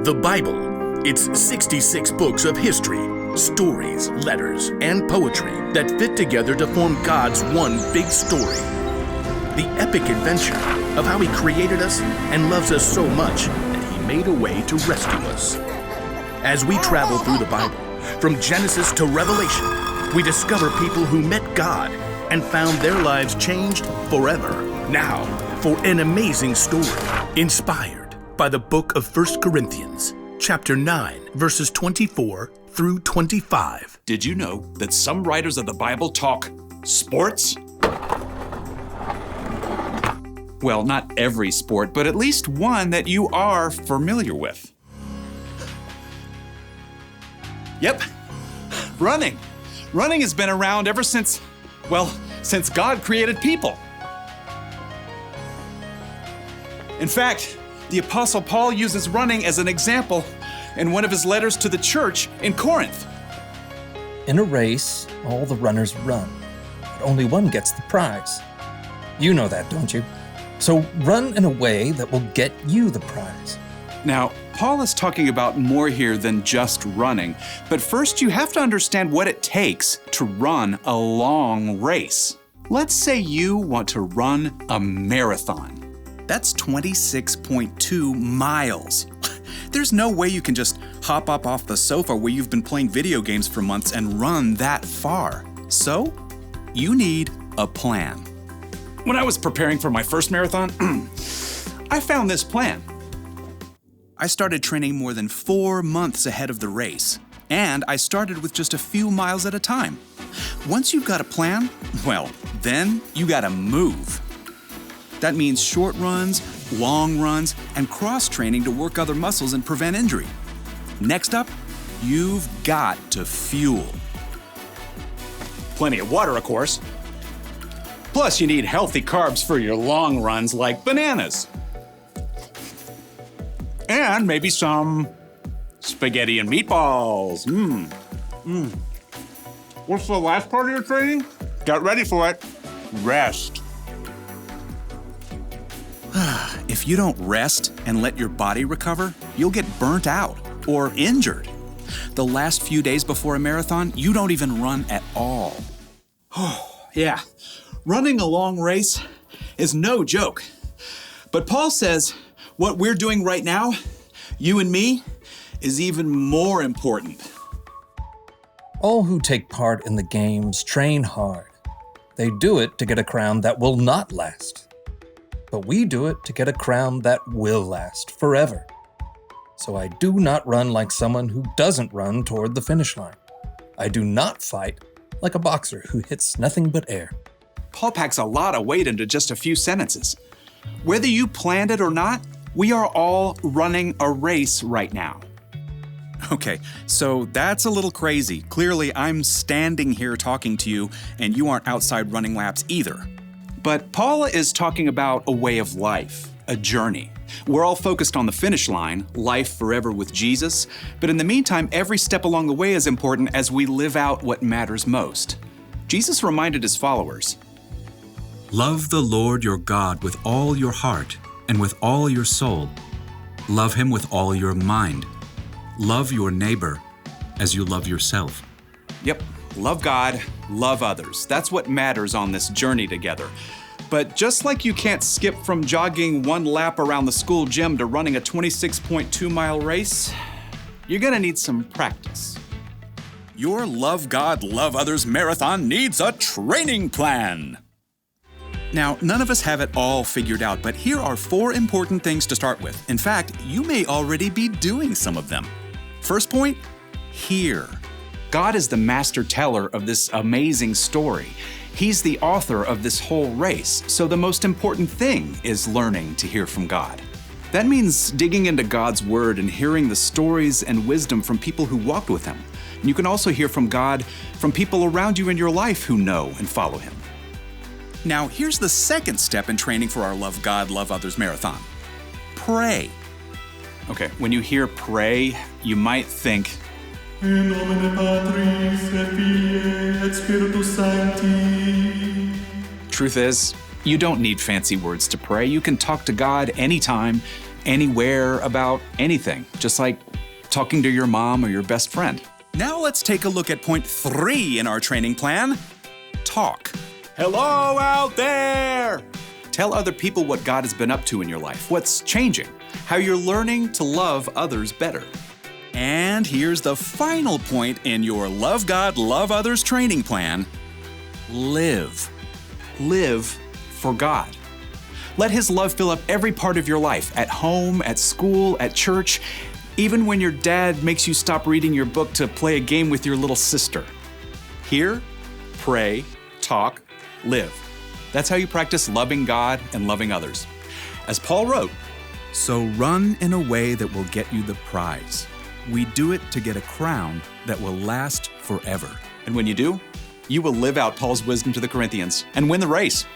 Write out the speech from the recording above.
The Bible. It's 66 books of history, stories, letters, and poetry that fit together to form God's one big story. The epic adventure of how He created us and loves us so much that He made a way to rescue us. As we travel through the Bible, from Genesis to Revelation, we discover people who met God and found their lives changed forever. Now, for an amazing story, inspired by the book of 1 Corinthians, chapter 9, verses 24 through 25. Did you know that some writers of the Bible talk sports? Well, not every sport, but at least one that you are familiar with. Yep, running. Running has been around ever since God created people. In fact, the Apostle Paul uses running as an example in one of his letters to the church in Corinth. In a race, all the runners run, but only one gets the prize. You know that, don't you? So run in a way that will get you the prize. Now, Paul is talking about more here than just running, but first you have to understand what it takes to run a long race. Let's say you want to run a marathon. That's 26.2 miles. There's no way you can just hop up off the sofa where you've been playing video games for months and run that far. So, you need a plan. When I was preparing for my first marathon, I found this plan. I started training more than 4 months ahead of the race, and I started with just a few miles at a time. Once you've got a plan, well, then you gotta move. That means short runs, long runs, and cross-training to work other muscles and prevent injury. Next up, you've got to fuel. Plenty of water, of course. Plus, you need healthy carbs for your long runs like bananas. And maybe some spaghetti and meatballs. What's the last part of your training? Get ready for it. Rest. If you don't rest and let your body recover, you'll get burnt out or injured. The last few days before a marathon, you don't even run at all. Oh, yeah. Running a long race is no joke. But Paul says what we're doing right now, you and me, is even more important. All who take part in the games train hard. They do it to get a crown that will not last. But we do it to get a crown that will last forever. So I do not run like someone who doesn't run toward the finish line. I do not fight like a boxer who hits nothing but air. Paul packs a lot of weight into just a few sentences. Whether you planned it or not, we are all running a race right now. Okay, so that's a little crazy. Clearly, I'm standing here talking to you, and you aren't outside running laps either. But Paul is talking about a way of life, a journey. We're all focused on the finish line, life forever with Jesus, but in the meantime, every step along the way is important as we live out what matters most. Jesus reminded his followers, "Love the Lord your God with all your heart and with all your soul. Love Him with all your mind. Love your neighbor as you love yourself." Yep, love God, love others. That's what matters on this journey together. But just like you can't skip from jogging one lap around the school gym to running a 26.2-mile race, you're gonna need some practice. Your Love God, Love Others marathon needs a training plan. Now, none of us have it all figured out, but here are 4 important things to start with. In fact, you may already be doing some of them. First point, hear. God is the master teller of this amazing story. He's the author of this whole race, so the most important thing is learning to hear from God. That means digging into God's Word and hearing the stories and wisdom from people who walked with Him. And you can also hear from God from people around you in your life who know and follow Him. Now, here's the second step in training for our Love God, Love Others marathon. Pray. Okay, when you hear pray, you might think, In nomine Patris et Filii et Spiritus Sancti. Truth is, you don't need fancy words to pray. You can talk to God anytime, anywhere about anything, just like talking to your mom or your best friend. Now let's take a look at point 3 in our training plan. Talk. Hello out there! Tell other people what God has been up to in your life, what's changing, how you're learning to love others better. And here's the final point in your Love God, Love Others training plan. Live. Live for God. Let His love fill up every part of your life, at home, at school, at church, even when your dad makes you stop reading your book to play a game with your little sister. Hear, pray, talk, live. That's how you practice loving God and loving others. As Paul wrote, So run in a way that will get you the prize. We do it to get a crown that will last forever. and when you do, you will live out Paul's wisdom to the Corinthians and win the race.